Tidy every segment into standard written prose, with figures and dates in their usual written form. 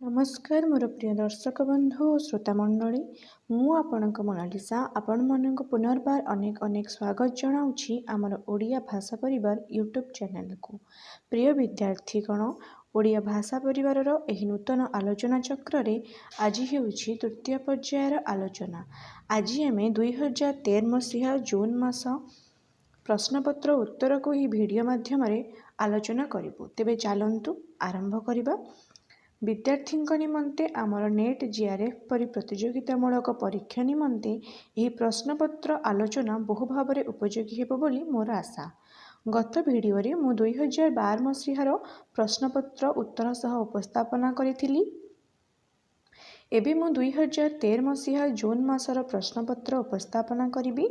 नमस्कार मोर प्रिय दर्शक बंधु और श्रोता मंडली मु आपणक मोनालिसा आपण मानक पुनर्बार अनेक अनेक स्वागत जनाऊँगी आमर ओडिया भाषा परिवार यूट्यूब चैनल को। प्रिय विद्यार्थीगण ओडिया भाषा परिवार एही नूतन आलोचना चक्र रे आज हेउछि तृतीय पर्यायर आलोचना। आज आम 2013 मसीहा जून मास प्रश्नपत्र उत्तर को ही वीडियो माध्यम आलोचना करिबु। तेबे चलंतु आरंभ करिबा। विद्यार्थी निमंते आमर नेट जीआरएफ परि प्रतियोगितामूलक परीक्षा निमंते यह प्रश्नपत्र आलोचना बहु भाव में उपयोगी हेबो बोली मोर आशा। गत वीडियो रे मु 2012 मसीहार प्रश्नपत्र उत्तर सह उपस्थापना करिथिली। एबे मु 2013 मसीहा जून मासर प्रश्नपत्र उपस्थापना करिबी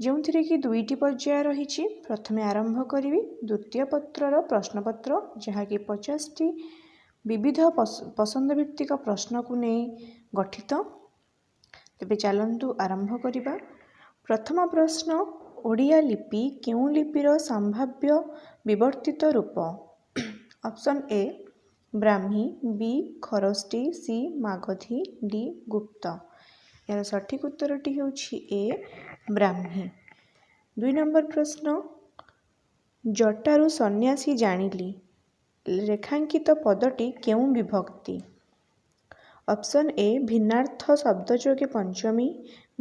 जोंथिरे कि दुईटी पर्याय रही। प्रथमे आरंभ करी द्वितीय पत्रर प्रश्नपत्र जहाँकि 50टी विविध पसंद भित्तिक प्रश्न को नहीं गठित। तेबे चलंतु आरंभ करिबा। प्रथम प्रश्न ओडिया लिपि केउं लिपिर संभाव्य विवर्तित रूप? Option A Brahmi, B Kharosthi, C Magadhi, D Gupta. यार सठिक उत्तरटी होछि ए ब्राह्मी। 2 नंबर प्रश्न जटारू सन्यासी जानिली रेखांकित पदटी केउं विभक्ति? ऑप्शन ए भिन्नार्थ शब्द जोगे पंचमी,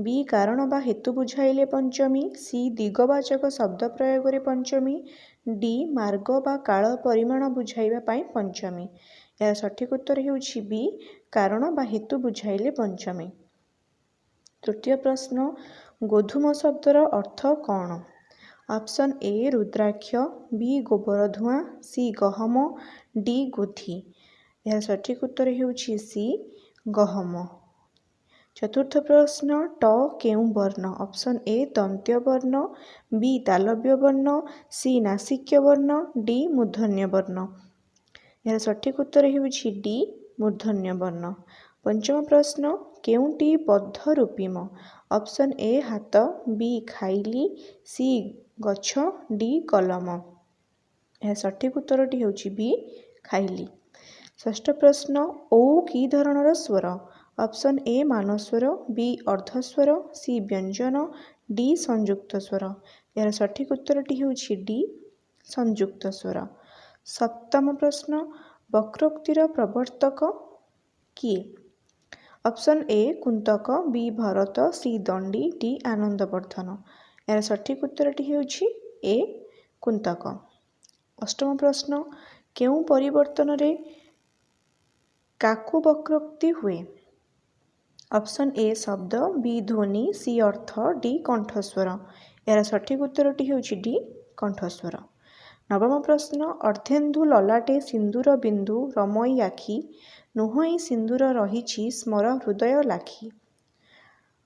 बी कारण बा हेतु बुझाइले पंचमी, सी दिगवाचक शब्द प्रयोग रे पंचमी, डी मार्ग बा काल परिमाण बुझाइबा पाई पंचमी। यार सठिक उत्तर हेउछि बी कारण बा हेतु बुझाइले पंचमी। तृतीय प्रश्न गोधूम शब्दर अर्थ कौन? ऑप्शन ए रुद्राक्ष, बी गोबर धुआं, सी गहम, डी गोधी। यार सठिक उत्तर हेउछि सी गहम। चतुर्थ प्रश्न ट केउं वर्ण? ऑप्शन ए दंत्य वर्ण, बी तालव्य वर्ण, सी नासिक्य वर्ण, डी मूर्धन्य वर्ण। यार सठिक उत्तर हेउछि डी मूर्धन्य वर्ण। पंचम प्रश्न केउंटी बद्ध रूपीम? ऑप्शन ए हाथ, बी खाइली, सी गछ, डी कलम। यह सठिक उत्तरटी हेउछि बी खाइली। षष्ठ प्रश्न ओ की धरणर स्वर? ऑप्शन ए मान स्वर, बी अर्धस्वर, सी व्यंजन, डी संयुक्त स्वर। यार सठिक उत्तरटी हेउछि डी संयुक्त स्वर। सप्तम प्रश्न वक्रोक्तिर प्रवर्तक किए? Option A Kuntaka, B Bharata, C Dandi, D Anandavardhana. यार सठिक उत्तरटी हेउछि ए कुंतक। अष्टम प्रश्न केउं परिवर्तन रे काकु वक्रोक्ति हुए? ऑप्शन ए शब्द, बी ध्वनि, सी अर्थ, डी कंठस्वर। यार सठिक उत्तरटी हेउछि डी कंठस्वर। नवम प्रश्न अर्धेन्दु ललाटे सिंदूर बिंदु रमई आखि नुहई सिंदूर रहिछि स्मर हृदय लाखि।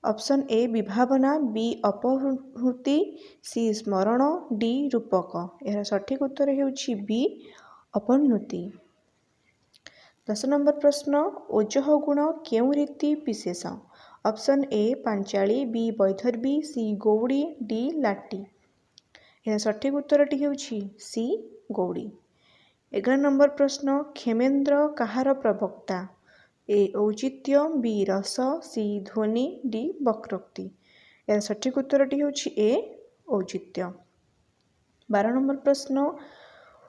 ऑप्शन ए विभावना, बी अपहृति, सी स्मरण, डी रूपक। यार सठिक उत्तर हेउछि बी अपहृति। 10 नंबर प्रश्न ओजह गुण केउं रीति विशेष? Option A Panchali, B Vaidarbhi, C Gaudi, D Lati. यार सठिक उत्तरटी हेउछि सी गौड़ी। 11 नंबर प्रश्न क्षेमेन्द्र काहार प्रवक्ता? ए औचित्य, बी रस, सी ध्वनि, डी वक्रोक्ति। यार सठिक उत्तरटी हेउछि ए औचित्य। 12 नंबर प्रश्न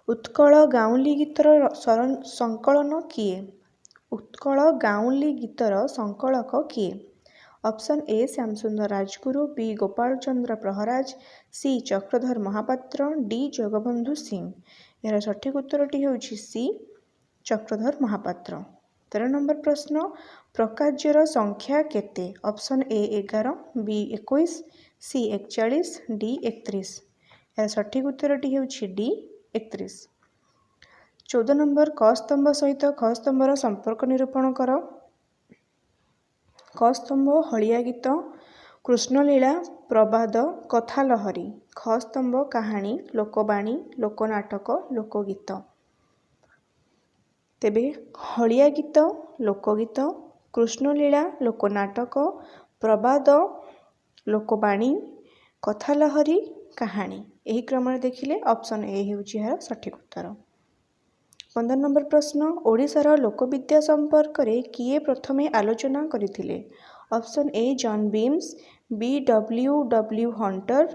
उत्कल गाउली गीतर संकलन किए? उत्कल गाउली गीतर संकलक किए? Option A Shyamsundar Rajguru, B Gopal Chandra Praharaj, C Chakradhar Mahapatra, D Jagabandhu Singh. यार सठिक उत्तरटी हेउछि सी चक्रधर महापात्र। 13 नंबर प्रश्न प्रकार्यर संख्या केते? Option A 11, B 21, C 41, D 31। यार सठिक उत्तरटी हेउछि डी 31। 14 नंबर क स्तंभ सहित ख स्तंभर संपर्क निरूपण कर। क स्तंभ हलिया गीत, कृष्णलीला, प्रबाद, कथा लहरी। ख स्तंभ कहानी, लोकबाणी, लोकनाटक, लोकगीत। तेबे हलिया गीत लोकगीत, कृष्णलीला लोकनाटक, प्रबाद लोकबाणी, कथा लहरी कहानी। यही क्रम देखिले ऑप्शन ए हेउछि यार सठिक उत्तर। 15 नंबर प्रश्न ओडिशार लोकविद्या संपर्क रे किए प्रथमे आलोचना करथिले option A John Beames B W Hunter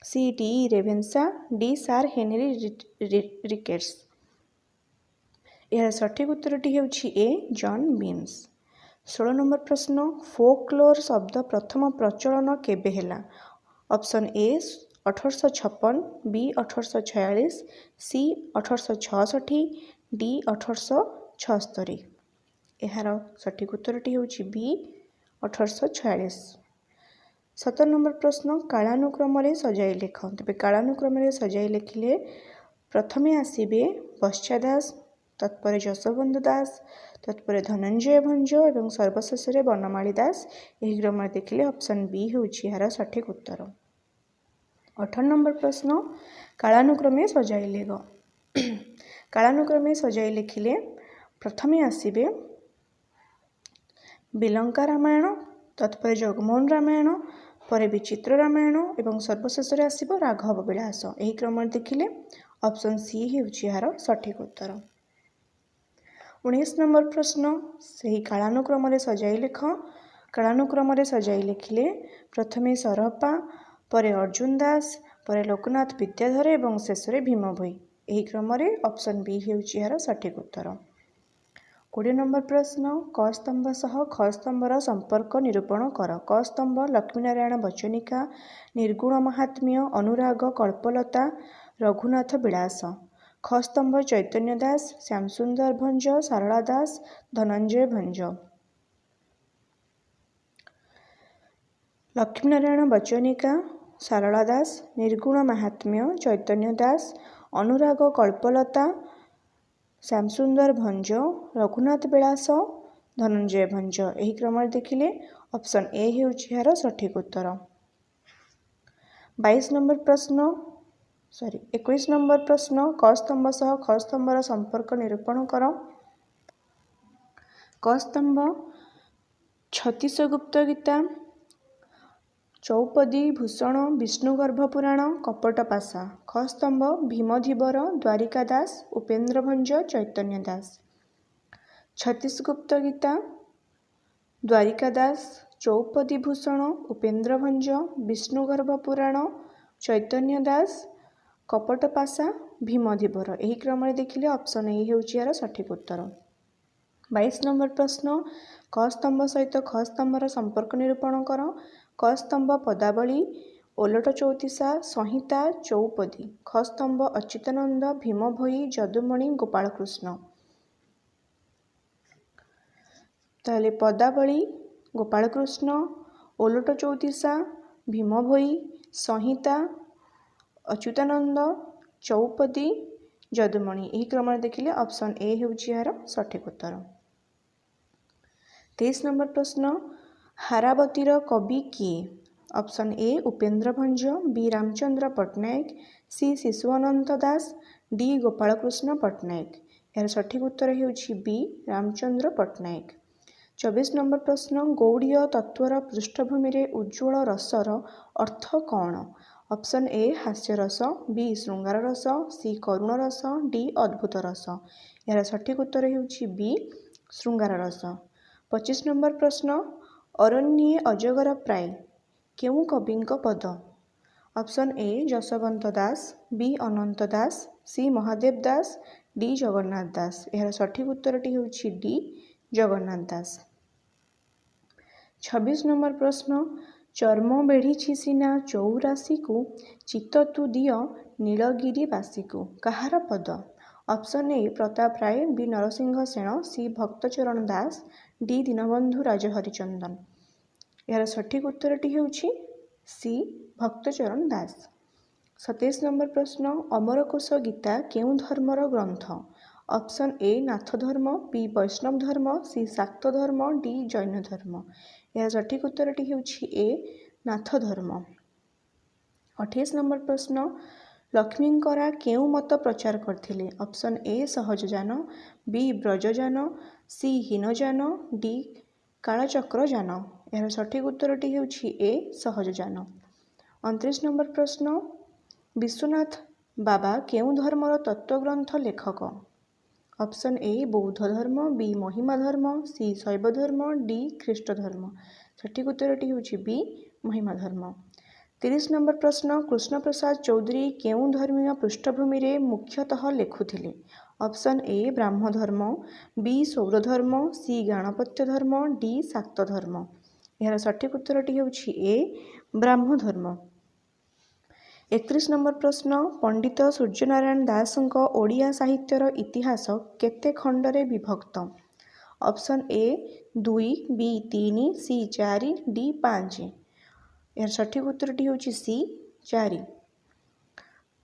C T Ravenshaw D sir Henry Ricketts यार सठिक उत्तरटी हेउछि ए जॉन बीम्स 16 नंबर प्रश्न फोकलोर शब्द प्रथम प्रचलन केबे हेला option A 1856 B 1846 C 1866 D 1876 यार सठिक उत्तरटी हेउछि बी 1846 17 नंबर प्रश्न कालानुक्रम सजाई लेख तेज कालानुक्रम सजाई लिखिले प्रथमे आसबे पश्चादास तत्पर जशवंत दास तत्पर धनंजय भंज और सर्वशेष बनमाली दास यही क्रम देखिले ऑप्शन बी होउछि यार सठिक उत्तर 18 नंबर प्रश्न कालानुक्रमे सजाई लेख कालानुक्रमे सजाई लिखिले प्रथमे आसबे बिलंका रामायण तत्पर जगमोहन रामायण पर विचित्र रामायण और सर्वशेष आसब राघव विलास यही क्रम देखिले ऑप्शन सी होउछि यार सठिक उत्तर 19 नंबर प्रश्न सही कालानुक्रम सजाई लेख कालानुक्रम सजाई लिखिले प्रथमे सरपा पर अर्जुन दास पर लोकनाथ विद्याधर और शेष भीम भोई यही क्रम ऑप्शन बी होउछि यार सठिक उत्तर 20 नंबर प्रश्न क स्तंभ सह ख स्तंभर संपर्क निरूपण कर क स्तंभ लक्ष्मीनारायण बचनिका निर्गुण महात्म्य अनुराग कल्पलता रघुनाथ विलास ख स्तंभ चैतन्य दास श्यामसुंदर भंज सारला दास धनंजय भंज लक्ष्मीनारायण बचनिका सारला दास निर्गुण महात्म्य चैतन्य दास अनुराग कल्पलता श्यामसुंदर भंज रघुनाथ विलास धनंजय भंज यही क्रम देखिले ऑप्शन ए होउछि यार सठिक उत्तर 22 नंबर प्रश्न 21 नंबर प्रश्न क स्तंभ सह ख स्तंभर संपर्क निरूपण कर क स्तंभ छत्तीसगुप्त गीता चौपदी भूषण विष्णुगर्भ पुराण कपटपाशा ख स्तंभ भीमधीवर द्वारिका दास उपेन्द्र भंज चैतन्य दास छत्तीसगुप्त गीता द्वारिका दास चौपदी भूषण उपेन्द्र भंज विष्णुगर्भ पुराण चैतन्य दास कपटपाशा भीमधीवर यही क्रम देखिले ऑप्शन ए होउछि यार सठिक उत्तर 22 नंबर प्रश्न क स्तंभ सहित ख स्तंभर संपर्क निरूपण कर क स्तंभ पदावली ओलट चौतीसा संहिता चौपदी ख स्तंभ अच्युतानंद भीम भोई जदुमणि गोपालकृष्ण ताले पदावली गोपालकृष्ण ओलट चौतीसा भीम भोई संहिता अच्युतानंद चौपदी जदुमणि यही क्रम देखिले ऑप्शन ए होउछि यार सठिक उत्तर 23 नंबर प्रश्न हारावतीर कवि किए option A Upendra Bhanja B Ramachandra Pattanayak C Shishuananta Das D Gopalkrishna Pattanayak यार सठिक उत्तर होउछि बी रामचंद्र पट्टनायक 24 नंबर प्रश्न गौड़ीय तत्वर पृष्ठभूमि रे उज्ज्वल रसर अर्थ कौन ऑप्शन ए हास्य रस बी श्रृंगार रस सी करुण रस डी अद्भुत रस यार सठिक उत्तर होउछि बी श्रृंगार रस 25 नंबर प्रश्न अरण्ये अजगर प्राय केउ कविंक पद option A Jaswant Das B Ananta Das C Mahadev Das D Jagannath Das यार सठिक उत्तरटी होउछि डी जगन्नाथ दास 26 नंबर प्रश्न चर्म बेढ़ी सीना चौरासी को चित्त तु दिय नीलगिरीवासी को कहार पद option A Pratap Rai B Narasingha Sen C Bhaktacharan Das D Dinabandhu Rajharichandan यार सठिक उत्तरटी होउछि सी भक्तचरण दास 27 नंबर प्रश्न अमरकोश गीता केउ धर्मर ग्रंथ ऑप्शन ए नाथ धर्म बी वैष्णव धर्म सी शाक्त धर्म डी जैन धर्म यार सठिक उत्तरटी होउछि ए नाथ धर्म 28 नंबर प्रश्न लक्ष्मींकरा केउ मत प्रचार करथिले option A Sahajayana B Vajrayana C हीनजान डी कालचक्र जान यार सठिक उत्तरटी होउछि ए सहजजान 29 नंबर प्रश्न विश्वनाथ बाबा केउ धर्मर तत्वग्रंथ लेखक ऑप्शन ए बौद्ध धर्म, बी महिमा धर्म, सी शैव धर्म, डी ख्रीष्ट धर्म। सठिक उत्तरटी होछि बी महिमा धर्म। 30 नंबर प्रश्न, कृष्ण प्रसाद चौधरी केउं धर्मीय पृष्ठभूमि रे मुख्यतः लेखुथिले? ऑप्शन ए ब्राह्म धर्म, बी सौर धर्म, सी गणपत्य धर्म, डी शाक्त धर्म। यार सठिक उत्तरटी होछि ए ब्राह्म धर्म। 31 नंबर प्रश्न, पंडित सूर्यनारायण दासଙ୍କ ओडिया साहित्यर इतिहास केते खंडरे विभक्त? Option A 2, B 3, C 4, D 5। यार सठिक उत्तरटी होछि सी 4।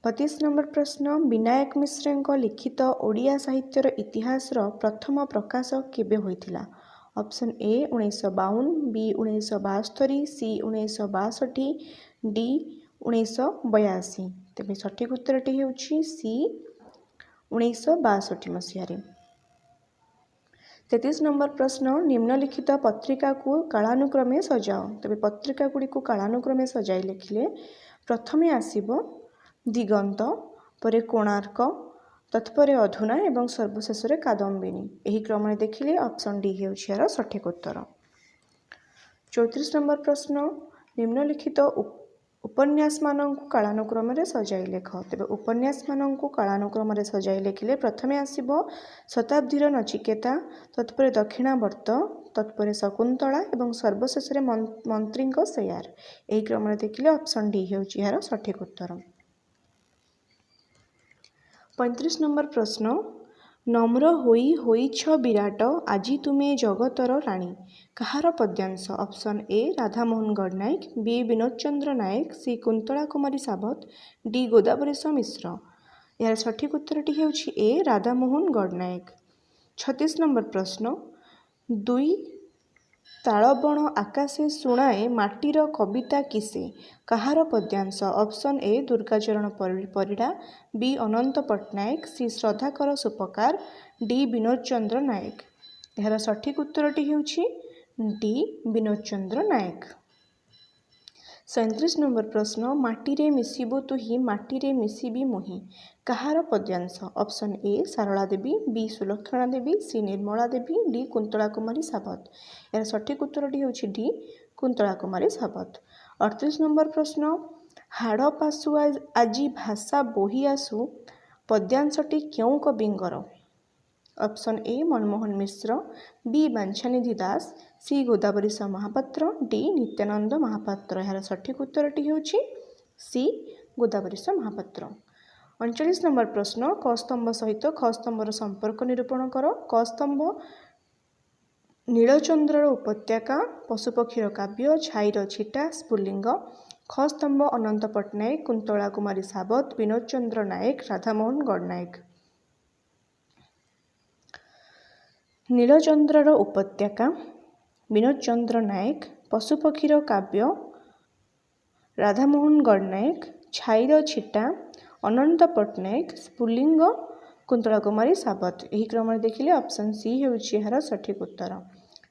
32 नंबर प्रश्न, विनायक मिश्रଙ୍କ लिखित ओडिया साहित्यर इतिहास प्रथम प्रकाश केबे होइथिला? Option A 1952, B 1972, C 1962, D 1982। तेबे सठिक उत्तरटी होछि सी 1962 मसीहारे। 33 नंबर प्रश्न, निम्नलिखित पत्रिका को कालानुक्रमे सजाओ। तेबे पत्रिका गुड़ी को कालानुक्रमे सजाई लिखिले प्रथमे आसीबो दिगंत, परे कोणार्क, तत्परे अधुना एवं सर्वशेष कादम्बिनी। यही क्रम में देखिले ऑप्शन डी हेउछि यार सठिक उत्तर। 34 नंबर प्रश्न, निम्नलिखित उपन्यास मानक कालानुक्रम रे सजाई लेख। तेबे उपन्यास मानक कालानुक्रम रे सजाई लेखिले प्रथमे आसीबो शताब्दीर नचिकेता, तत्परे दक्षिणावर्त, तत्परे शकुंतला एवं सर्वशेष मंत्री सेयार। यही क्रम में देखिले ऑप्शन डी हेउछि यार सठिक उत्तर। 35 नंबर प्रश्न, नम्र होइछ विराट आजी तुमे जगतर राणी कहार पद्यांश? Option A Radhamohan Gadanayak, B Binod Chandra Nayak, C Kuntala Kumari Sabat, D Godavarish मिश्र। यार सठिक उत्तरटी हेउछि ए राधामोहन गडनायक। 36 नंबर प्रश्न, 2 तालबण आकाशे शुणाए माटीर कविता किसे कहार पद्यांश? Option A Durgacharan Parida, B Ananta Pattanayak, C Shraddhakar Supakar, D Binod Chandra Nayak. यार सठिक उत्तरटी हेउछि डी विनोद चंद्र नायक। 37 नंबर प्रश्न, माटीरे मिसिबु तुही माटीरे मिसिबी मुही कहार पद्यांश? Option A Sarala Devi, B Sulakshana Devi, C Nirmala Devi, D Kuntala Kumari Sabat. यार सठिक उत्तरटी होछि डी कुंतला कुमारी सावत। 38 नंबर प्रश्न, हाड़ पासु आजी भाषा बोही आसु पद्यांशटी केउं कविंकर? Option A Manmohan Mishra, B Banchhanidhi Das, C Godabarish Mahapatra, D Nityananda Mahapatra. यार सठिक उत्तरटी होछि सी गोदावरीश महापात्र। 39 नंबर प्रश्न, क स्तंभ सहित ख स्तंभर संपर्क निरूपण कर। क स्तंभ नीलचंद्रर उपत्यका, पशुपक्षीर काव्य, छाईर छिटा, स्फुलिंग। ख स्तंभ अनंत पट्टनायक, कुंतला कुमारी सावत, विनोद चंद्र नायक, राधामोहन गडनायक। नीलचंद्रर उपत्यका, विनोद चंद्र नायक, पशुपक्षीर काव्य, राधामोहन गडनायक, छाईर छिटा, अनंत पट्टनायक, स्फुलिंग, कुंतला कुमारी सावत। यही क्रम में देखिले ऑप्शन सी हेउछि एहार सठिक उत्तर।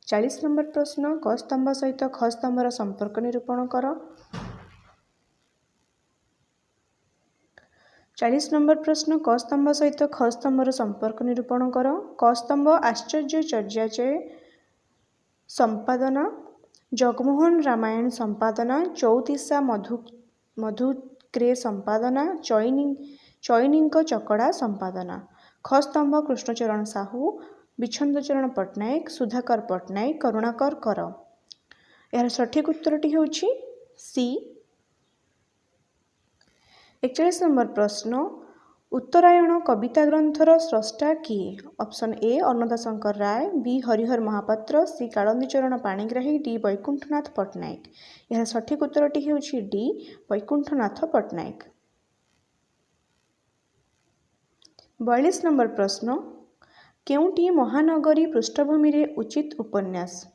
40 नंबर प्रश्न, क स्तंभ सहित ख स्तंभर संपर्क निरूपण कर। 40 नंबर प्रश्न, क स्तंभ सहित ख स्तंभर संपर्क निरूपण कर। क स्तंभ आश्चर्य चर्याचय संपादना, जगमोहन रामायण संपादना, चौतीसा मधुक्रे संपादना, चैनिक चकड़ा संपादना। ख स्तंभ कृष्णचरण साहू, विछंदचरण पट्टनायक, सुधाकर पट्टनायक, करुणाकर कर। यार सठिक उत्तरटी होछि सी। 41 नंबर प्रश्न, उत्तरायण कविता ग्रंथर स्रष्टा किए? Option A Annada Shankar Ray, B Harihar Mahapatra, C Kalandi Charan Panigrahi, D Baikunthanath Pattanayak. यार सठिक उत्तरटी हेउछि डी वैकुंठनाथ पट्टनायक। 42 नंबर प्रश्न, केउंटी महानगरी पृष्ठभूमि रे उचित उपन्यास?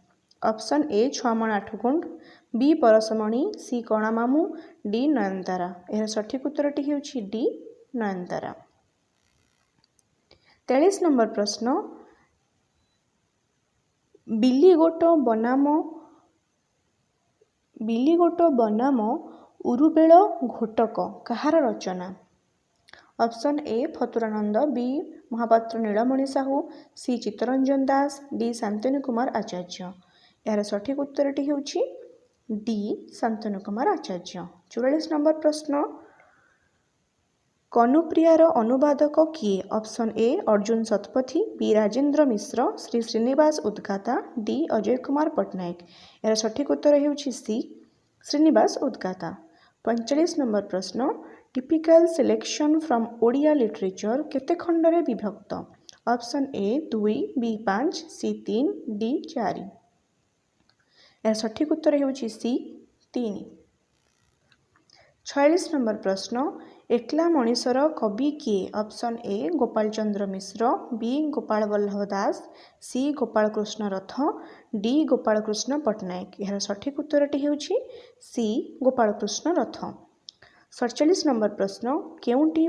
ऑप्शन ए छुआमण आठगुंड, बी परसमणि, सी कणा मामू, डी नयनतारा। यार सठिक उत्तरटी हेउछि डी नयनतारा। 43 नंबर प्रश्न, बिलीगोट बनाम उरुबेल घोटक काहार रचना? Option A Faturananda, B Mahapatra Nilamani Sahu, C Chittaranjan Das, D Shantanu Kumar Acharya. यार सठिक उत्तरटी ହେଉଛି डी शांतनु कुमार आचार्य। 44 नंबर प्रश्न, कनुप्रियार अनुवादक किए? Option A Arjun Satapathy, B Rajendra Mishra, Shri Srinivas Udgata, D Ajay Kumar Pattanayak. यार सठिक उत्तर ହେଉଛି सी श्रीनिवास उद्गाता। 45 नंबर प्रश्न, typical selection from Odia literature केते खंडरे विभक्त? Option A 2, B 5, C 3, D 4। यार सठिक उत्तर ହେଉଛି सी 3। 46 नंबर प्रश्न, एकला मणिषर कवि किए? Option A Gopal Chandra Mishra, B Gopal Ballabh Das, C Gopal Krishna Rath, D Gopal Krishna Patnaik. यार सठिक उत्तरटी ହେଉଛି सी गोपाल कृष्ण रथ। 47 नंबर प्रश्न, केउंटी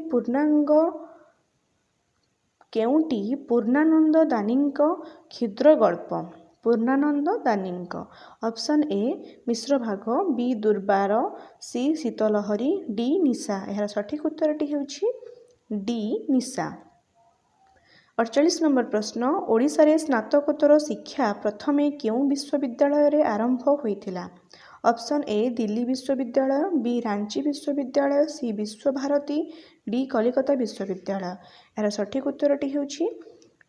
पूर्णानंद दानीଙ୍କ क्षुद्र गल्प? पूर्णानंद दानीଙ୍କ। ऑप्शन ए मिश्र भाग, बी दुर्बार, सी शीतलहरी, डी निशा। यार सठिक उत्तरटी ହେଉଛି डी निशा। 48 नंबर प्रश्न, ओडिशा रे स्नातकोत्तर शिक्षा प्रथमे केउं विश्वविद्यालय आरंभ होइथिला? ऑप्शन ए दिल्ली विश्वविद्यालय, बी रांची विश्वविद्यालय, सी विश्वभारती, डी कलिकता विश्वविद्यालय। यार सठिक उत्तरटी ହେଉଛି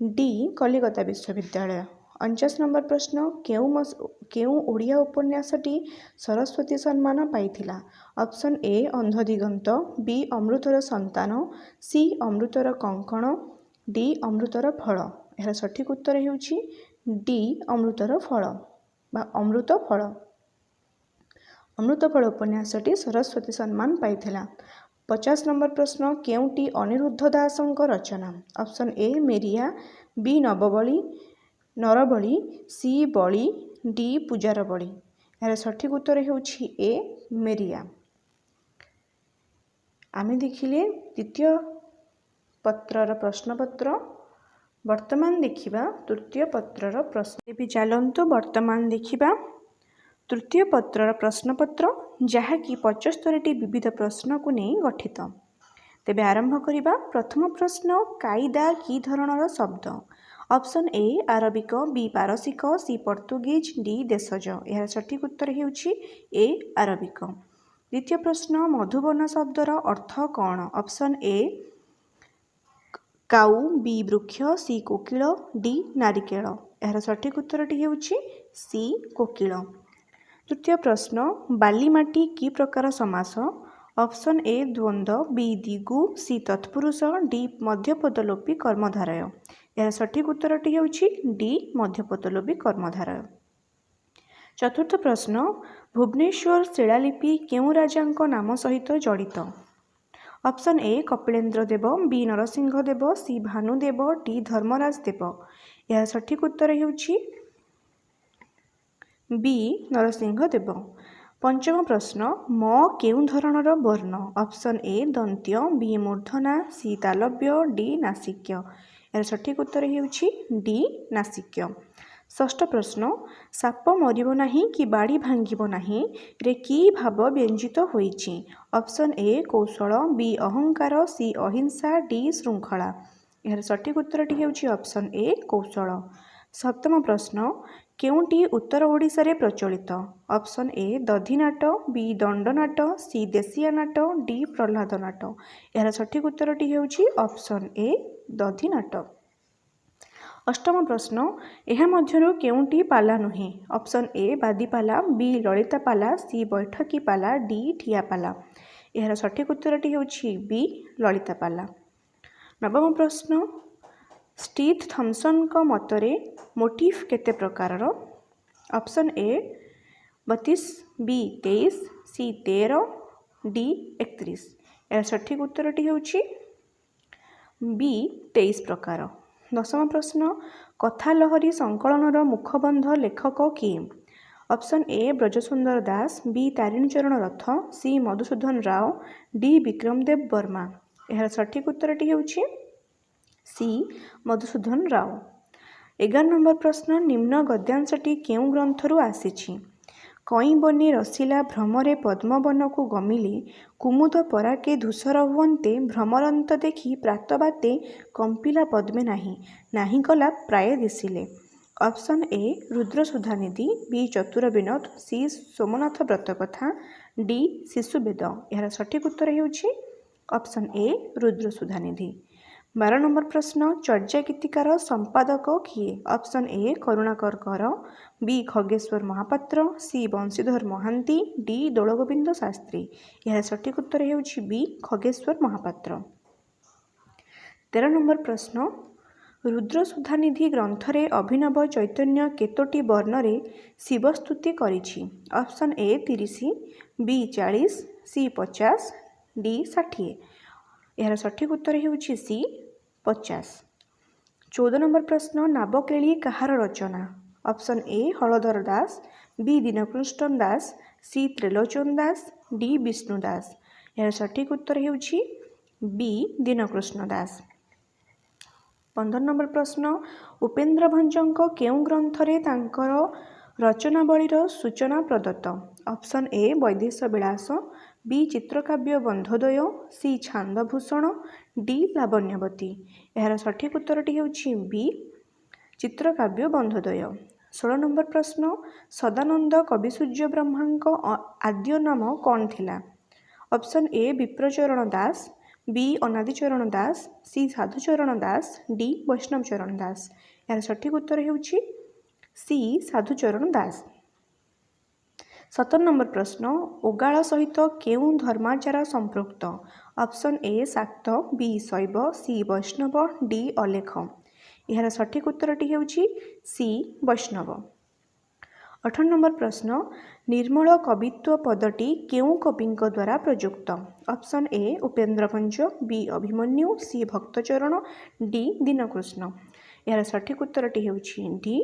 डी कलिकता विश्वविद्यालय। 49 नंबर प्रश्न, केउं ओडिया उपन्यासटी सरस्वती सम्मान पाइथिला? ऑप्शन ए अंधदिगंत, बी अमृतर संतान, सी अमृतर कंकण, डी अमृतर फल। यार सठिक उत्तर ହେଉଛି डी अमृतर फल बा अमृत फल। अमृत फल उपन्यासटी सरस्वती सम्मान पाइथिला। 50 नंबर प्रश्न, केउंटी अनिरुद्ध दासଙ୍କ रचना? ऑप्शन ए मेरिया, बी नरबली, सी बली, डी पूजार बली। यार सठिक उत्तर ହେଉଛି ए मेरिया। आमे देखिले द्वितीय पत्रर प्रश्नपत्र। वर्तमान देखिबा तृतीय पत्रर प्रश्न। भी चलंतु वर्तमान देखिबा तृतीय पत्रर प्रश्नपत्र, जहाँकि 75टी विविध प्रश्न को नहीं गठित। तेबे आरंभ करिबा। प्रथम प्रश्न, कायदा कि धरणर शब्द? ऑप्शन ए आरबिक, बी पारसिक, सी पर्तुगीज, डी देशज। यार सठिक उत्तर ହେଉଛି ए आरबिक। द्वितीय प्रश्न, मधुबन शब्दर अर्थ कौन? ऑप्शन ए काऊ, बी वृक्ष, सी कोकिल, डी नारिकेल। यार सठिक उत्तरटी ହେଉଛି सी कोकिल। तृतीय प्रश्न, बालीमाटी कि प्रकार समास? ऑप्शन ए द्वंद्व, बी दिगु, सी तत्पुरुष, डी मध्यपदलोपी कर्मधारय। यार सठिक उत्तरटी ହେଉଛି डी मध्यपदलोपी कर्मधारय। चतुर्थ प्रश्न, भुवनेश्वर शिलालिपि केउं राजांक नाम सहित जड़ित? Option A Kapilendra Dev, B Narasingha Dev, C Bhanudev, D Dharmaraj Dev. यार सठिक उत्तर ହେଉଛି बी नरसिंह देव। पंचम प्रश्न, म केउं धरणर वर्ण? ऑप्शन ए दंत्य, बी मूर्धना, सी तालव्य, डी नासिक्य। यार सठिक उत्तर ହେଉଛି डी नासिक्य। षष्ठ प्रश्न, साप मरिब नाही कि बाड़ी भांगिब नाही रे कि भाव व्यंजित होइछि? ऑप्शन ए कौशल, बी अहंकार, सी अहिंसा, डी श्रृंखला। यार सठिक उत्तरटी ହେଉଛି ऑप्शन ए कौशल। सप्तम प्रश्न, केउंटी उत्तर ओडिशा रे प्रचलित? Option A Dadhinata, B Dandanata, C Desia Nata, D Prahlad Nata. यार सठिक उत्तरटी ହେଉଛି ऑप्शन ए दधिनाट। अष्टम प्रश्न, यह मध्यरु केउंटी पाला नुहे? ऑप्शन ए बादीपाला, बी ललिता पाला, सी बैठकी पाला, डी ठिया पाला। यार सठिक उत्तरटी ହେଉଛି बी ललिता पाला। नवम प्रश्न, स्टीथ थॉम्सन को मतरे मोटिफ केते प्रकारर? Option A 32, B 23, C 13, D 31। यार सठिक उत्तरटी ହେଉଛି बी 23 प्रकार। दशम प्रश्न, कथालहरी संकलनर मुखबंध लेखक किए? ऑप्शन ए ब्रजसुंदर दास, बी तारिणीचरण रथ, सी मधुसूदन राव, डी विक्रमदेव वर्मा। यार सठिक उत्तरटी ହେଉଛି सी मधुसूदन राव। 11 नंबर प्रश्न, निम्न गद्यांशटी केउं ग्रंथरू आसीछि? କଇଁ ବନେ ରସିଲା ଭ୍ରମରେ ପଦ୍ମବନକୁ ଗମିଲେ, କୁମୁଦ ପରାକେ ଧୂସର ହୁଅନ୍ତେ ଭ୍ରମରନ୍ତ ଦେଖି ପ୍ରାତବାତେ କମ୍ପିଲା ପଦ୍ମେ ନାହିଁ, ନାହିଁ କଲା ପ୍ରାୟ ଦିଶିଲେ। ଅପସନ୍ ଏ ରୁଦ୍ର ସୁଧାନିଧି, ବି ଚତୁର ବିନୋଦ, ସି ସୋମନାଥ ବ୍ରତକଥା, ଡି ଶିଶୁବେଦ। ଏହାର ସଠିକ ଉତ୍ତର ହେଉଛି option A Rudra Sudhanidhi. 12 number ପ୍ରଶ୍ନ, ଚର୍ଯ୍ୟା ଗୀତିକାର ସମ୍ପାଦକ କିଏ? ଅପସନ୍ ଏ କରୁଣାକର କର, ବି ଖଗେଶ୍ୱର ମହାପାତ୍ର, ସି ବଂଶୀଧର ମହାନ୍ତି, ଡି ଦୋଳଗୋବିନ୍ଦ ଶାସ୍ତ୍ରୀ। ଏହାର ସଠିକ ଉତ୍ତର ହେଉଛି ବି ଖଗେଶ୍ୱର ମହାପାତ୍ର। 13 ନମ୍ବର ପ୍ରଶ୍ନ, ରୁଦ୍ର ସୁଧାନିଧି ଗ୍ରନ୍ଥରେ ଅଭିନବ ଚୈତନ୍ୟ କେତୋଟି ବର୍ଣ୍ଣରେ ଶିବସ୍ତୁତି କରିଛି? Option A 30, B 40, C 50, D 60। ଏହାର ସଠିକ ଉତ୍ତର ହେଉଛି ସି 50। 14 ନମ୍ବର ପ୍ରଶ୍ନ, ନାବକେଳି କାହାର ରଚନା? Option A Haladhar Das, B Dinakrushna Das, C Trilochan Das, D Bishnu Das. ଏହାର ସଠିକ ଉତ୍ତର ହେଉଛି ବି ଦୀନକୃଷ୍ଣ ଦାସ। 15 ନମ୍ବର ପ୍ରଶ୍ନ, ଉପେନ୍ଦ୍ର ଭଞ୍ଜଙ୍କ କେଉଁ ଗ୍ରନ୍ଥରେ ତାଙ୍କର ରଚନାବଳୀର ସୂଚନା ପ୍ରଦତ୍ତ? Option A Baidesha Bilasa, B Chitrakavya Bandhodaya, C Chhandabhushana, D Labanyabati. ଏହାର ସଠିକ ଉତ୍ତରଟି ହେଉଛି ବି ଚିତ୍ରକାବ୍ୟ ବନ୍ଧୋଦୟ। 16 ନମ୍ବର ପ୍ରଶ୍ନ, ସଦାନନ୍ଦ କବିସୂର୍ଯ୍ୟ ବ୍ରହ୍ମାଙ୍କ ଆଦ୍ୟ ନାମ କ'ଣ ଥିଲା? Option A Bipracharan Das, B Anadicharan Das, C Sadhucharan Das, D Baishnabcharan Das. ଏହାର ସଠିକ ଉତ୍ତର ହେଉଛି ସି ସାଧୁଚରଣ ଦାସ। 17 ନମ୍ବର ପ୍ରଶ୍ନ, ଓଗାଳ ସହିତ କେଉଁ ଧର୍ମାଚାର ସମ୍ପୃକ୍ତ? ଅପସନ୍ ଏ ଶାକ୍ତ, ବି ଶୈବ, ସି ବୈଷ୍ଣବ, ଡି ଅଲେଖ। ଏହାର ସଠିକ ଉତ୍ତରଟି ହେଉଛି ସି ବୈଷ୍ଣବ। 18 ନମ୍ବର ପ୍ରଶ୍ନ, ନିର୍ମଳ କବିତ୍ୱ ପଦଟି କେଉଁ କବିଙ୍କ ଦ୍ୱାରା ପ୍ରଯୁକ୍ତ? Option A Upendra Bhanja, B Abhimanyu, C Bhaktacharan, D Dinakrushna. ଏହାର ସଠିକ ଉତ୍ତରଟି ହେଉଛି ଡି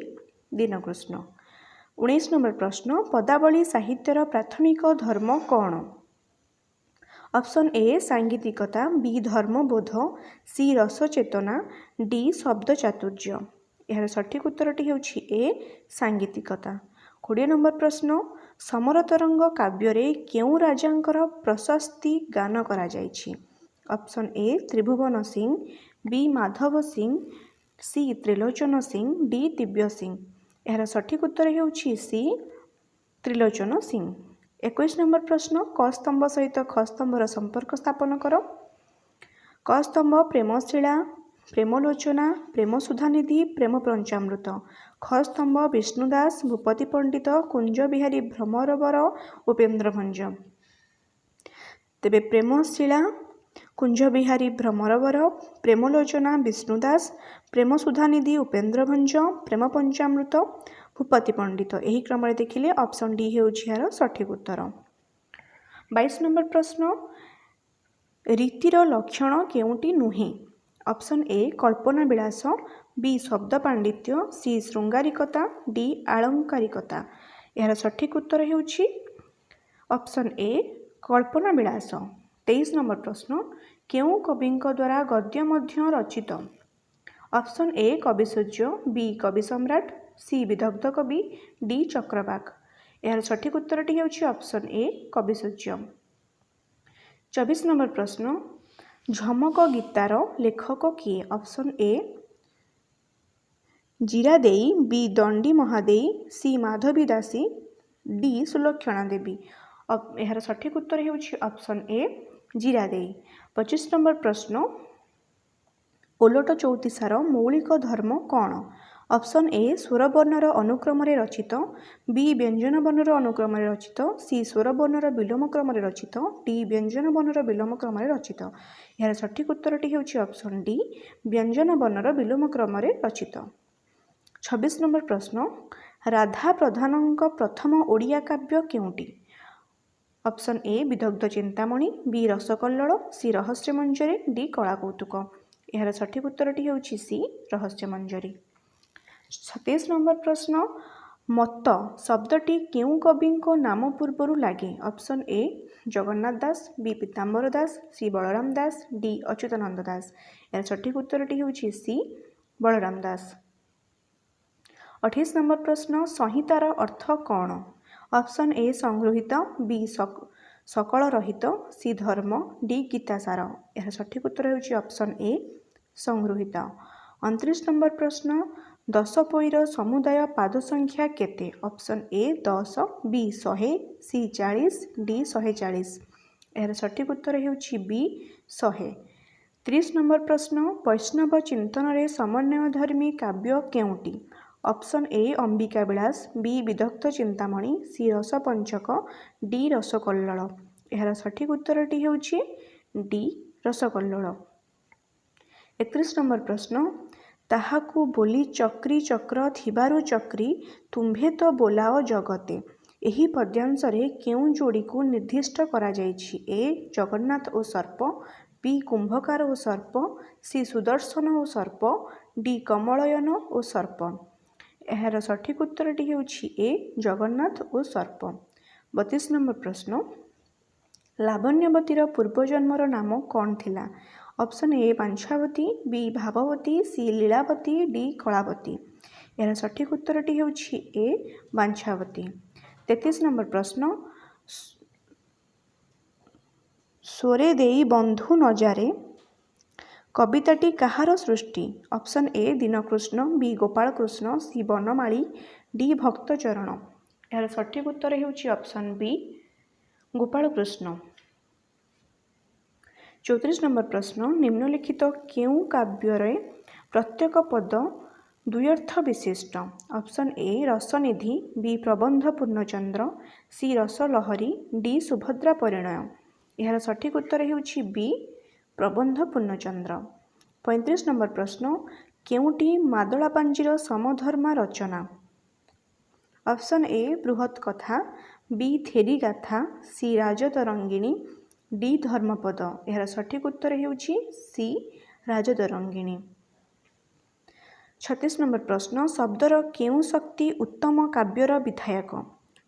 ଦୀନକୃଷ୍ଣ। 19 ନମ୍ବର ପ୍ରଶ୍ନ, ପଦାବଳୀ ସାହିତ୍ୟର ପ୍ରାଥମିକ ଧର୍ମ କ'ଣ? ଅପସନ୍ ଏ ସାଙ୍ଗୀତିକତା, ବି ଧର୍ମବୋଧ, ସି ରସଚେତନା, ଡି ଶବ୍ଦ ଚାତୁର୍ଯ୍ୟ। ଏହାର ସଠିକ ଉତ୍ତରଟି ହେଉଛି ଏ ସାଙ୍ଗୀତିକତା। 20 ନମ୍ବର ପ୍ରଶ୍ନ, ସମର ତରଙ୍ଗ କାବ୍ୟରେ କେଉଁ ରାଜାଙ୍କର ପ୍ରଶସ୍ତି ଗାନ କରାଯାଇଛି? Option A Tribhuban Singh, B Madhab Singh, C Trilochan Singh, D Dibya Singh. ଏହାର ସଠିକ ଉତ୍ତର ହେଉଛି ସି ତ୍ରିଲୋଚନ ସିଂ। 21 ନମ୍ବର ପ୍ରଶ୍ନ, କ ସ୍ତମ୍ଭ ସହିତ ଖ ସ୍ତମ୍ଭର ସମ୍ପର୍କ ସ୍ଥାପନ କର। କ ସ୍ତମ୍ଭ ପ୍ରେମଶିଳା, ପ୍ରେମଲୋଚନା, ପ୍ରେମ ସୁଧାନିଧି, ପ୍ରେମ ପଞ୍ଚାମୃତ। ଖ ସ୍ତମ୍ଭ ବିଷ୍ଣୁ ଦାସ, ଭୂପତି ପଣ୍ଡିତ, କୁଞ୍ଜ ବିହାରୀ ଭ୍ରମରବର, ଉପେନ୍ଦ୍ର ଭଞ୍ଜ। ତେବେ ପ୍ରେମଶିଳା କୁଞ୍ଜ ବିହାରୀ ଭ୍ରମରବର, ପ୍ରେମଲୋଚନା ବିଷ୍ଣୁ ଦାସ, ପ୍ରେମ ସୁଧାନିଧି ଉପେନ୍ଦ୍ର ଭଞ୍ଜ, ପ୍ରେମ ପଞ୍ଚାମୃତ ଭୂପତି ପଣ୍ଡିତ। ଏହି କ୍ରମରେ ଦେଖିଲେ ଅପସନ୍ ଡି ହେଉଛି ଏହାର ସଠିକ ଉତ୍ତର। 22 ନମ୍ବର ପ୍ରଶ୍ନ, ରୀତିର ଲକ୍ଷଣ କେଉଁଟି ନୁହେଁ? ଅପସନ୍ ଏ କଳ୍ପନା ବିଳାସ, ବି ଶବ୍ଦ ପାଣ୍ଡିତ୍ୟ, ସି ଶୃଙ୍ଗାରିକତା, ଡି ଆଳଙ୍କାରିକତା। ଏହାର ସଠିକ ଉତ୍ତର ହେଉଛି option A Kalpana Bilas. 23 number ପ୍ରଶ୍ନ, କେଉଁ କବିଙ୍କ ଦ୍ୱାରା ଗଦ୍ୟ ମଧ୍ୟ ରଚିତ? ଅପସନ୍ ଏ କବିସୂର୍ଯ୍ୟ, ବି କବି ସମ୍ରାଟ, ସି ବିଦଗ୍ଧ କବି, ଡି ଚକ୍ରବାକ। ଏହାର ସଠିକ ଉତ୍ତରଟି ହେଉଛି ଅପସନ୍ ଏ କବିସୂର୍ଯ୍ୟ। 24 ନମ୍ବର ପ୍ରଶ୍ନ, ଝମକ ଗୀତାର ଲେଖକ କିଏ? ଅପସନ୍ ଏ ଜିରା ଦେଇ, ବି ଦଣ୍ଡି ମହାଦେଇ, ସି ମାଧବୀ ଦାସୀ, ଡି ସୁଲକ୍ଷଣା ଦେବୀ। ଏହାର ସଠିକ ଉତ୍ତର ହେଉଛି ଅପସନ୍ ଏ ଜିରା ଦେଇ। 25 ନମ୍ବର ପ୍ରଶ୍ନ, ଓଲଟ ଚଉତିଶାର ମୌଳିକ ଧର୍ମ କ'ଣ? ଅପସନ୍ ଏ ସ୍ୱରବର୍ଣ୍ଣର ଅନୁକ୍ରମରେ ରଚିତ, ବି ବ୍ୟଞ୍ଜନ ବର୍ଣ୍ଣର ଅନୁକ୍ରମରେ ରଚିତ, ସି ସ୍ୱରବର୍ଣ୍ଣର ବିଲୋମ କ୍ରମରେ ରଚିତ, ଡି ବ୍ୟଞ୍ଜନ ବର୍ଣ୍ଣର ବିଲୋମ କ୍ରମରେ ରଚିତ। ଏହାର ସଠିକ ଉତ୍ତରଟି ହେଉଛି ଅପସନ୍ ଡି ବ୍ୟଞ୍ଜନ ବର୍ଣ୍ଣର ବିଲୋମ କ୍ରମରେ ରଚିତ। 26 ନମ୍ବର ପ୍ରଶ୍ନ, ରାଧା ପ୍ରଧାନଙ୍କ ପ୍ରଥମ ଓଡ଼ିଆ କାବ୍ୟ କେଉଁଟି? ଅପସନ୍ ଏ ବିଦଗ୍ଧ ଚିନ୍ତାମଣି, ବି ରସକଲ୍ଲୋଳ, ସି ରହସ୍ୟମଞ୍ଜରୀ, ଡି କଳାକୌତୁକ। ଏହାର ସଠିକ ଉତ୍ତରଟି ହେଉଛି ସି ରହସ୍ୟମଞ୍ଜରୀ। 27 ନମ୍ବର ପ୍ରଶ୍ନ, ମତ ଶବ୍ଦଟି କେଉଁ କବିଙ୍କ ନାମ ପୂର୍ବରୁ ଲାଗେ? Option A Jagannath Das, B Pitambar Das, C Balaram Das, D Achyutananda Das. ଏହାର ସଠିକ ଉତ୍ତରଟି ହେଉଛି ସି ବଳରାମ ଦାସ। 28 ନମ୍ବର ପ୍ରଶ୍ନ, ସଂହିତାର ଅର୍ଥ କ'ଣ? ऑप्शन ए संगृहीत, बी सकल रहित, सी धर्म, डी गीतासार। यह सठिक उत्तर होउछि ऑप्शन ए संगृहीत। 29 नंबर प्रश्न, 10 पईर समुदाय पाद संख्या केते? Option A 10, B 100, C 40, D 140। यह सठिक उत्तर होउछि बी 100। 30 नंबर प्रश्न, वैष्णव चिंतन रे समन्वयधर्मी काव्य केउंटी? Option A Ambika Bilasa, B Bidagdha Chintamani, C Rasapanchaka, D Rasakallola. यार सठिक उत्तरटी होउछि डी रसकल्लोल। 31 नंबर प्रश्न, ताहाकू बोली चक्री चक्र थिबारु चक्री तुम्भे तो बोलाओ जगते। एही पद्यांशरे केउं जोड़ी को निर्दिष्ट करा जाइछि? ए जगन्नाथ ओ सर्प, बी कुंभकार ओ सर्प, सी सुदर्शन ओ सर्प, डी कमलयन ओ सर्प। यार सठिक उत्तरटी होउछि ए जगन्नाथ ओ सर्प। 32 नंबर प्रश्न, लावण्यवतीर पूर्वजन्मर नाम कौन थिला? Option A Panchhavati, B Bhavavati, C Lilavati, D Kalavati. यार सठिक उत्तरटी होउछि ए बांछावती। 33 नंबर प्रश्न, सोरे देई बंधु नजारे कविताटी काहार सृष्टि? Option A Dinakrushna, B Gopal Krushna, C Banamali, D Bhaktacharan. यार सठिक उत्तर होउछि option B Gopal Krushna. 34 number प्रश्न, निम्नलिखित केउं काव्यरे प्रत्येक पद द्व्यर्थ विशिष्ट? ऑप्शन ए रसनिधि, बी प्रबंध पूर्णचंद्र, सी रसलहरी, डी सुभद्रा परिणय। यार सठिक उत्तर होउछि बी प्रबंध पूर्णचंद्र। 35 नंबर प्रश्न, केउंटी मादला पांजीर समधर्मा रचना? ऑप्शन ए बृहत कथा, बी थेरी गाथा, सी राजतरंगिणी, डी धर्मपद। यार सठिक उत्तर होउछि सी राजतरंगिणी। 36 नंबर प्रश्न, शब्दर केउं शक्ति उत्तम काव्यर विधायक?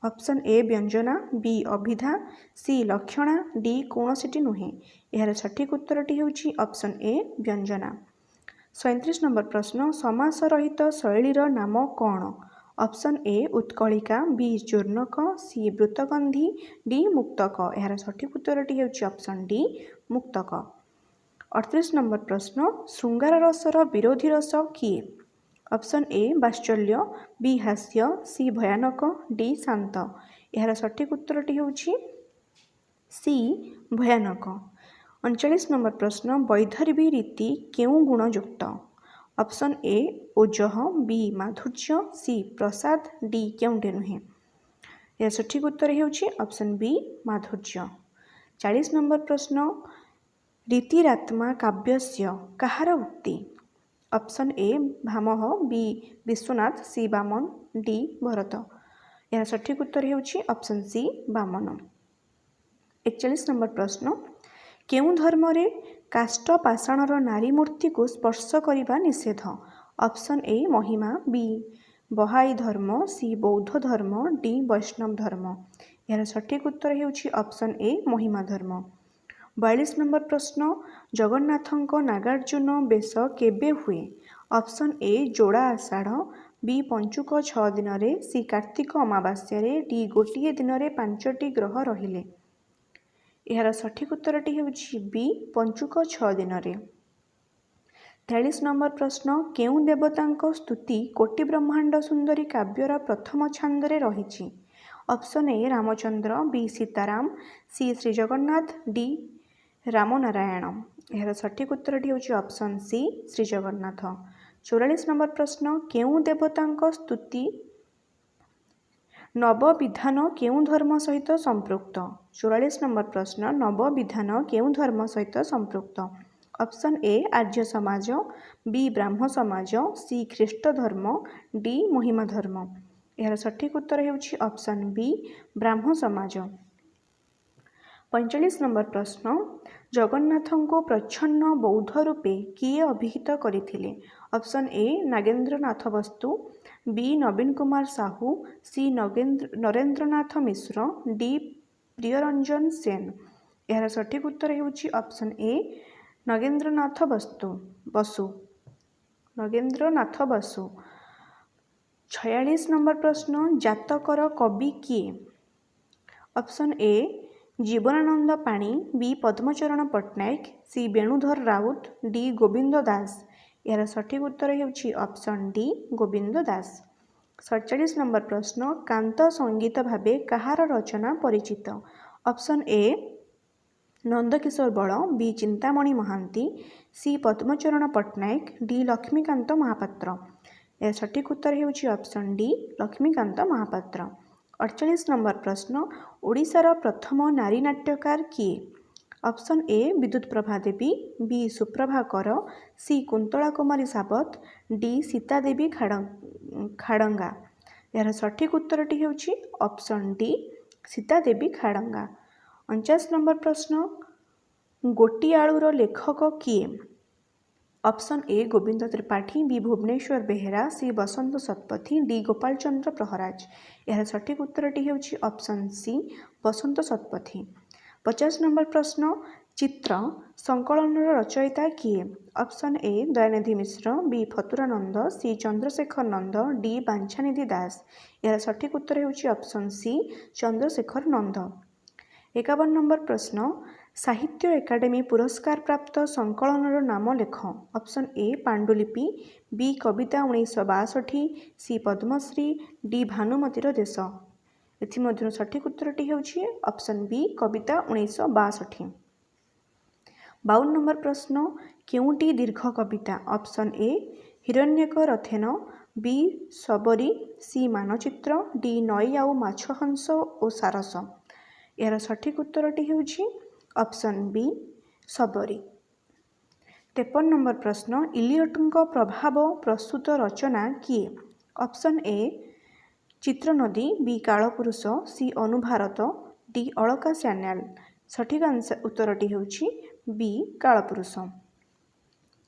ऑप्शन ए व्यंजना, बी अभिधा, सी लक्षणा, डी कौनसिटी नुहे। यार सठिक उत्तरटी होउछि ऑप्शन ए व्यंजना। 37 नंबर प्रश्न, समास रहित शैलीर नाम कौन? ऑप्शन ए उत्कलिका, बी चूर्णक, सी वृत्तगंधी, डी मुक्तक। यार सठिक उत्तरटी होउछि ऑप्शन डी मुक्तक। 38 नंबर प्रश्न, श्रृंगार रसर विरोधी रस किए? ऑप्शन ए बाश्चल्य, बी हास्य, सी भयानक, डी शांत। यार सठिक उत्तरटी होउछि सी भयानक। 39 नंबर प्रश्न, वैदर्भी रीति केउं गुणयुक्त? ऑप्शन ए ओजह, बी माधुर्य, सी प्रसाद, डी केउंटे नुहे। यार सठिक उत्तर होउछि ऑप्शन बी माधुर्य। 40 नंबर प्रश्न, रीतिरात्मा काव्यस्य काहार उक्ति? Option A Bhamaha, B Vishwanatha, C Vamana, D Bharata. यार सठिक उत्तर होउछि ऑप्शन सी बामन। 41 नंबर प्रश्न, केउं धर्मरे काष्ठ पाषाणर नारी मूर्ति को स्पर्श करिबा निषेध? ऑप्शन ए महिमा, बी बहाई धर्म, सी बौद्ध धर्म, डी वैष्णव धर्म। यार सठिक उत्तर होउछि ऑप्शन ए महिमा धर्म। 42 नंबर प्रश्न, जगन्नाथଙ୍କ नागार्जुन बेश केबे हुए? ऑप्शन ए जोड़ा आषाढ़, बी पंचुक 6 दिन रे, सी कार्तिक अमावास्या, डी गोटे दिन रे 5टी ग्रह रहिले। यार सठिक उत्तरटी होउछि बी पंचुक 6 दिन रे। 43 नंबर प्रश्न, केउं देवतांक स्तुति कोटि ब्रह्मांड सुंदरी काव्यर प्रथम छांदरे रहिछि? Option A Ramachandra, B Sitaram, C Shri Jagannath, D Ramnarayan. यार सठिक उत्तरटी होउछि option C Shri Jagannath. 44 number प्रश्न, केउं देवतांक स्तुति नवविधान केउं धर्म सहित संपृक्त? 44 नंबर प्रश्न, नवविधान केउं धर्म सहित संपृक्त? Option A Arya Samaj, B ब्राह्म समाज, सी ख्रीष्ट धर्म, डी महिमा धर्म। यार सठिक उत्तर होउछि ऑप्शन बी ब्राह्म समाज। 45 नंबर प्रश्न, जगन्नाथଙ୍କୁ प्रच्छन्न बौद्ध रूपे किए अभिहित करथिले? Option A Nagendranath Basu, B नवीन कुमार साहू, सी नरेंद्रनाथ मिश्र, डी प्रियरंजन सेन। यार सठिक उत्तर होउछि option A Nagendranath Basu. 46 number प्रश्न, जातकर कवि किए? Option A Jibanananda Pani, B Padmacharan Pattnaik, C Benudhar Rout, D Gobind Das. यार सठिक उत्तर ହେଉଛି option D Gobind Das. 47 number प्रश्न कांत संगीत भावे कହାର रचना परिचित? Option A Nandakishore Bal, B Chintamani Mahanty, C Padmacharan Pattanaik, D Laxmikanta Mahapatra. यह सठिक उत्तर ହେଉଛି option D Laxmikanta Mahapatra. 48 number प्रश्न ओडिशार प्रथम नारी नाट्यकार किए? ऑप्शन ए विद्युत प्रभा देवी, बी सुप्रभा कर, सी कुंतला कुमारी सावत, डी सीता देवी खाड़ंगा। यार सठिक उत्तरटी ହେଉଛି option D Sita Devi Khadanga. 49 number प्रश्न गोटियाळुर लेखक किए? Option A Gobind Tripathy, B Bhubaneswar Behera, C Basant Satpathy, D Gopal Chandra Praharaj. यार सठिक उत्तरटी ହେଉଛି option C Basant Satpathy. 50 number प्रश्न चित्र संकलन रचयिता किए? Option A Dayanidhi Mishra, B Faturananda, C Chandrasekhar Nanda, D Banchhanidhi Das. यार सठिक उत्तर ହେଉଛି option C Chandrasekhar Nanda. 51 number प्रश्न साहित्य एकाडेमी पुरस्कार प्राप्त संकलनर नाम लेख? ऑप्शन ए पांडुलिपि, बी कविता 1962, सी पद्मश्री, डी भानुमतीर देश। एथि सठिक उत्तरटी ହେଉଛି ऑप्शन बी कविता 1962। 52 नंबर प्रश्न केउटी दीर्घ कविता? ऑप्शन ए हिरण्यक रथेन, बी सबरी, सी मानचित्र, डी नई आउ माछ हंस ओ सारस। यार सठिक उत्तरटी ହେଉଛି ऑप्शन बी सबरी। 53 नंबर प्रश्न इलियटଙ୍କ प्रभाव प्रस्तुत रचना किए? Option A Chitranadi, B Kalapurusha, C Anubharat, D Alaka ଚ୍ୟାନେଲ। सठिक उत्तरटी ହେଉଛି बी कालपुरुष।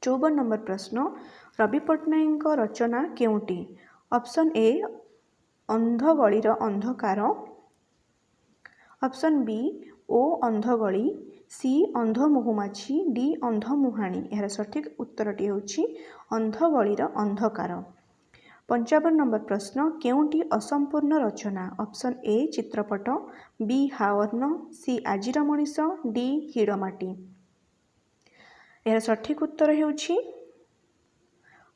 54 नंबर प्रश्न रवि पट्टनायक रचना केउटी? ऑप्शन ए अंधगलीर अंधकार, ऑप्शन बी ओ अंधगली, सी अंध महुमाछी, डी अंध मुहाणी। यार सठिक उत्तरटी ହେଉଛି अंधगलीर अंधकार। 55 नंबर प्रश्न केउटी असंपूर्ण रचना? ऑप्शन ए चित्रपट, बी हावर्न, सी आजिर मनीष, डी हिड़माटी। यार सठिक उत्तर ହେଉଛି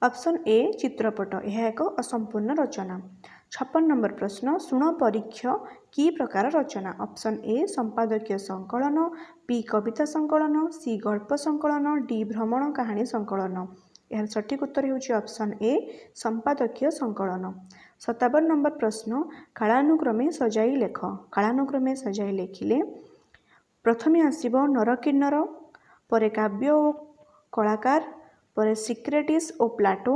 ऑप्शन ए चित्रपट, यह एक असंपूर्ण रचना। 56 नंबर प्रश्न सुण परीक्ष कि प्रकार रचना? ऑप्शन ए संपादकीय संकलन, बी कविता संकलन, सी गल्प संकलन, डी भ्रमण कहानी संकलन। यार सठिक उत्तर ହେଉଛି ऑप्शन ए संपादकीय संकलन। 57 नंबर प्रश्न कालानुक्रमे सजाई लेख? कालानुक्रमे सजाई लेखिले प्रथमे आसिब नरकिन्नर, परे काव्य ओ कलाकार, परे सिक्रेटिस ओ प्लाटो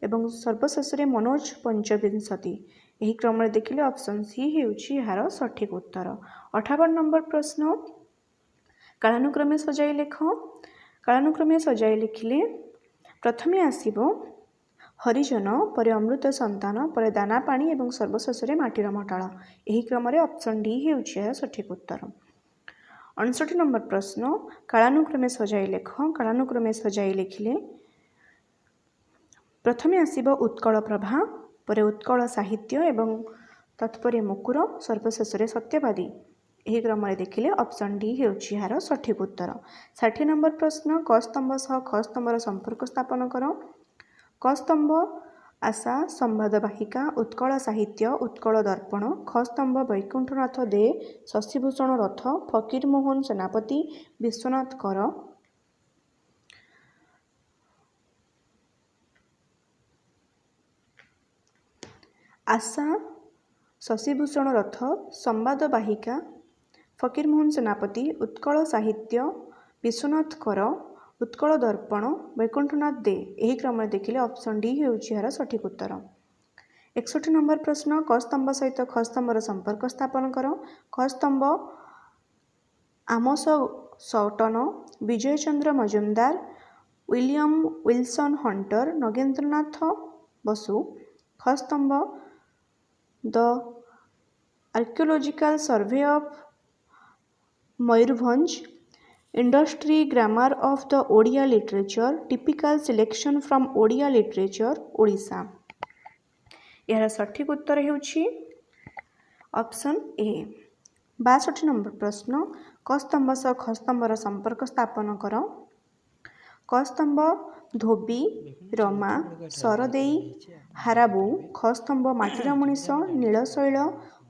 एवं सर्वशेष मनोज पंचविंशति। यही क्रम देखिले ऑप्शन सी ହେଉଛି यार सठिक उत्तर। 58 नंबर प्रश्न कालानुक्रमे सजाई लेख? कालानुक्रमे सजाई लिखिले प्रथमे आसिब हरिजन, परे अमृत संतान, परे दाना पानी एवं सर्वशेष माटीर मटाल। यही क्रम ऑप्शन डी ହେଉଛି यार सठिक उत्तर। 59 नंबर प्रश्न कालानुक्रमे सजाई लेख? कालानुक्रमे सजाई लिखिले प्रथमे आसिब उत्कल प्रभा, परे उत्कल साहित्य एवं तत्परे मुकुर, सर्वशेष सत्यवादी। यही क्रम देखिले ऑप्शन डी ହେଉଛି यार सठिक उत्तर। 60 नंबर प्रश्न क स्तंभ सह ख स्तंभर संपर्क स्थापन कर? क स्तंभ आशा संवादवाहिका, उत्कल साहित्य, उत्कल दर्पण, ख स्तंभ वैकुंठनाथ दे, शशिभूषण रथ, फकीरमोहन सेनापति, विश्वनाथ कर। आशा शशिभूषण रथ, संवादवाहिका, फकीरमोहन सेनापति, उत्कल साहित्य, विश्वनाथ कर, उत्कल दर्पण, वैकुंठनाथ दे। यही क्रम देखिले ऑप्शन डी ହେଉଛି यार सठिक उत्तर। 61 नंबर प्रश्न क स्तंभ सहित ख स्तंभर संपर्क स्थापन कर? क स्तंभ Amos Sutton, Bijay Chandra Majumdar, William Wilson Hunter, Nagendranath Basu. ख स्तंभ the archaeological survey of Mayurbhanj, industry grammar of the Odia literature, typical selection from Odia literature Odisha. यार सठिक उत्तर ହେଉଛି ऑप्शन ए 62 नंबर प्रश्न क स्तंभ सह ख स्तंभर संपर्क स्थापन कर। क स्तंभ धोबी रमा सरदेई हाराबू। ख स्तंभ माटीर मनीष नीलशैल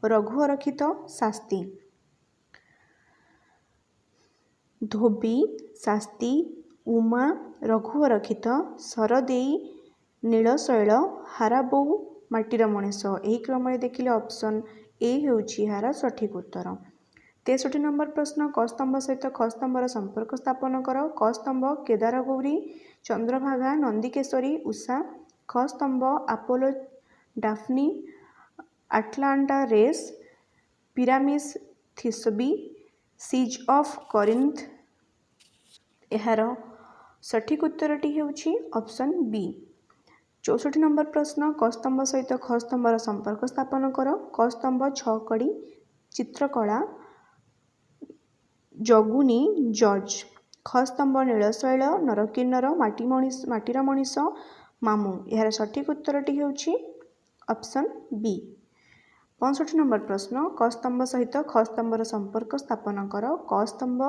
रघु अरक्षित शास्त्री। धोबी शास्त्री उमा रघु अरक्षित सरदेई नीलशैल हाराबू माटीर मनीष। यही क्रम देखिले ऑप्शन ए होउछि यार सठिक उत्तर। 63 नंबर प्रश्न क स्तंभ सहित ख स्तंभर संपर्क स्थापन कर। क स्तंभ केदारगौरी चंद्रभागा नंदीकेशरी उषा। ख स्तंभ Apollo डाफनी आटलांटा race पिरामिस थिसबी seize of Corinth. यार सठिक उत्तरटी हेउछि ऑप्शन बी। 64 नंबर प्रश्न क स्तंभ सहित ख स्तंभर संपर्क स्थापन कर। क स्तंभ छकड़ी चित्रकला जगुनी जॉर्ज। ख स्तंभ नीलशैल नरकिन्नर माटीर मनीष मामू। यार सठिक उत्तरटी हेउछि ऑप्शन बी। 65 नंबर प्रश्न क स्तंभ सहित ख स्तंभर संपर्क स्थापन कर। क स्तंभ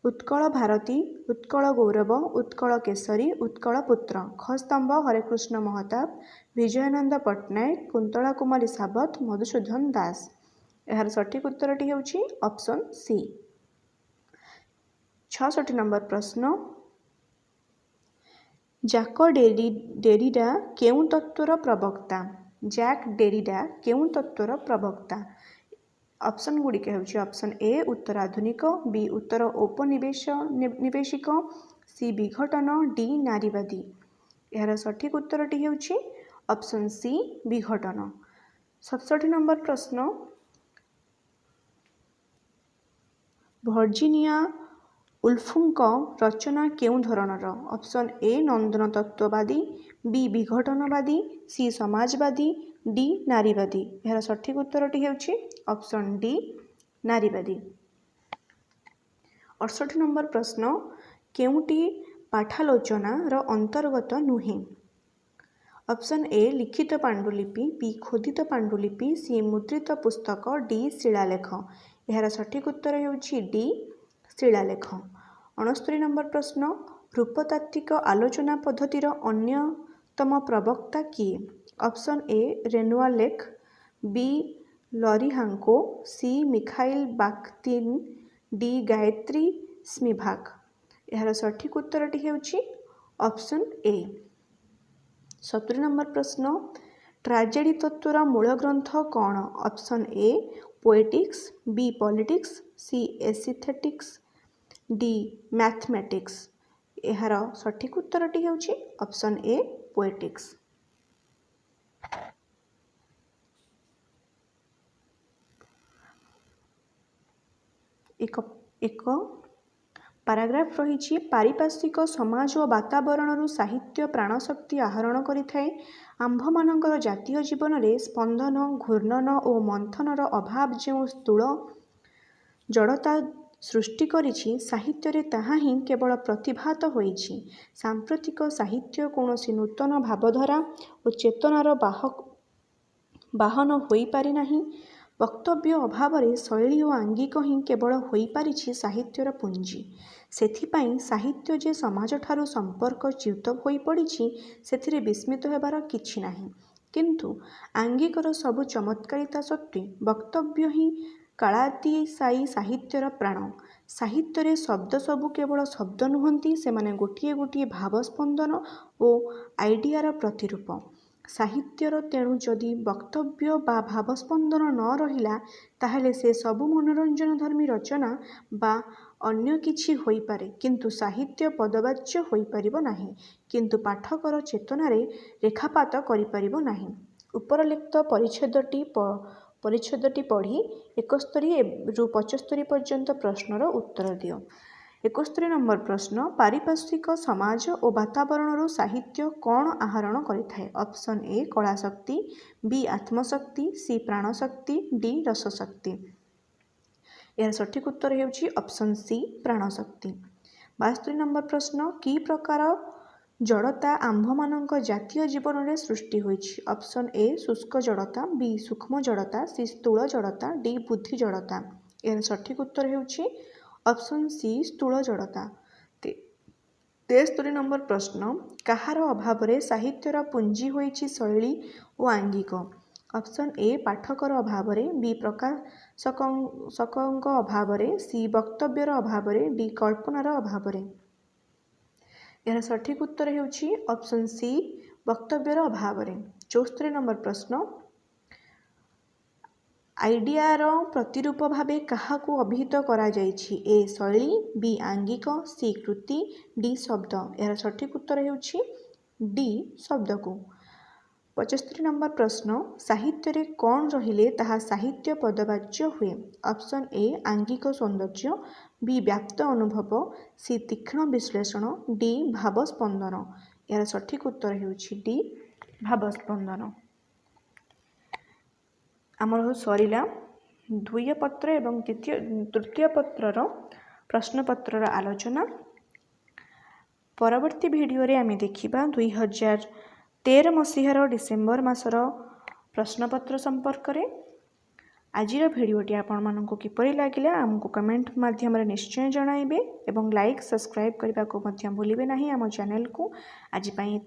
उत्कल भारती उत्कल गौरव उत्कल केसरी उत्कल पुत्र। ख स्तंभ हरेकृष्ण महताब विजयानंद पट्टनायक कुंतला कुमारी सावत मधुसूदन दास। यार सठिक उत्तरटी हेउछि ऑप्शन सी। 66 नंबर प्रश्न जैक डेरिडा केउं तत्वर प्रवक्ता। जैक डेरिडा केउं तत्वर प्रवक्ता। ऑप्शन गुड़िक हेउछि ऑप्शन ए उत्तर आधुनिक बी उत्तर औपनिवेशिक सी विघटन डी नारीवादी। यार सठिक उत्तरटी हेउछि ऑप्शन सी विघटन। 67 नंबर प्रश्न वर्जिनिया उल्फुଙ୍କ रचना केउं धरणर। ऑप्शन ए नंदन तत्ववादी बी विघटनवादी सी समाजवादी डी नारीवादी। यार सठिक उत्तरटी हेउछि ऑप्शन डी नारीवादी। 68 नंबर प्रश्न केउंटी पाठालोचना रो अंतर्गत नुहे। ऑप्शन ए लिखित पांडुलिपि बी खोदित पांडुलिपि सी मुद्रित पुस्तक डी शिलालेख। यार सठिक उत्तर हेउछि डी शिलालेख। 69 नंबर प्रश्न रूपतात्विक आलोचना पद्धतिर अन्यतम प्रवक्ता किए। ऑप्शन ए रेनुआलेख बी लरिहांको C Mikhail Bakhtin D Gayatri Spivak. यार सठिक उत्तरटी हेउछि ऑप्शन ए। 70 नंबर प्रश्न ट्राजेडी तत्वर मूल ग्रंथ कौन। Option A poetics B politics C aesthetics D mathematics. यार सठिक उत्तरटी हेउछि ऑप्शन ए पोएटिक्स। एक पाराग्राफ रही पारिपार्श्विक समाज और वातावरण साहित्य प्राणशक्ति आहरण करिथाए। आंभमानंकर जातीय जीवन में स्पंदन घूर्णन और मंथनर अभाव जो स्थूल जड़ता सृष्टि करिछि साहित्य रे ताहा ही केवल प्रतिभात होइछि। सांप्रतिक साहित्य कौनसी नूतन भावधारा और चेतनार बाहन होई पारि नाही। वक्तव्य अभाव शैली और आंगिक ही केवल होई पारिछि साहित्यर पुंजी। सेथिपाई साहित्य जे समाज ठारू संपर्क च्युत होई पड़िछि सेथिरे विस्मित हेबार किछि नाही। किंतु आंगिकर सबु चमत्कारिता सत्वे वक्तव्य ही कालातीसाई साहित्यर प्राण। साहित्य शब्द सबु केवल शब्द नुहंती सेमाने गोटिए गोटिए भावस्पंदन और आइडियार प्रतिरूप। साहित्यर तेणु जदि वक्तव्य बा भावस्पंदन न रहिला ताहेले से सबु मनोरंजन धर्मी रचना बा अन्य किछि होई पारे किंतु साहित्य पदवाच्य होई परिबो नाही। किंतु पाठकर चेतनारे रेखापात करि परिबो नाही। उपरलिखित परिच्छेदटी पढ़ी 71 रु 75 पर्यंत प्रश्नर उत्तर दियो। 71 नंबर प्रश्न पारिपार्श्विक समाज और वातावरण साहित्य कौन आहरण करिथाए। ऑप्शन ए कलाशक्ति बी आत्मशक्ति सी प्राणशक्ति डी रसशक्ति। यार सठिक उत्तर हेउछि ऑप्शन सी प्राणशक्ति। 72 नंबर प्रश्न की प्रकार जड़ता आंभमानंक जातीय जीवन में सृष्टि होइछि। ऑप्शन ए शुष्क जड़ता बी सूक्ष्म जड़ता सी स्थूल जड़ता डी बुद्धि जड़ता। यार सठिक उत्तर ହେଉଛି ऑप्शन सी स्थूल जड़ता। 73 नंबर प्रश्न कहार अभाव साहित्यर पुंजी होइछि शैली और आंगिक। ऑप्शन ए पाठकर अभाव, बी प्रकाशक अभाव, सी वक्तव्यर अभाव, डी कल्पनार अभाव। यार सठिक उत्तर ହେଉଛି ऑप्शन सी वक्तव्यर अभाव। 74 नंबर प्रश्न आइडियार प्रतिरूप भावे काहाकू अभिहित करा जाइछि। ए शैली, बी आंगिक, सी कृति, डी शब्द। यार सठिक उत्तर ହେଉଛି डी शब्द को। 75 नंबर प्रश्न साहित्य रे कौन रहिले ताहा साहित्य पदवाच्य हुए। ऑप्शन ए आंगिक सौंदर्य, बी व्याप्त अनुभव, सी तीक्ष्ण विश्लेषण, डी भाव स्पंदन। यार सठिक उत्तर ହେଉଛି डी भाव स्पंदन। आमर सरिला द्वितीय पत्र एवं तृतीय पत्रर प्रश्नपत्रर आलोचना। परवर्ती भिडियो रे आमे देखिबा 2013 मसीहार डिसेम्बर मासर प्रश्नपत्र संपर्क रे। आजिर भिडियोटी आपण मानकु किपरि लागिला आमको कमेंट माध्यम रे निश्चय जणाइबे एवं लाइक सब्सक्राइब करबा को मध्य भूलिबे नाही आम चैनल को। आज पई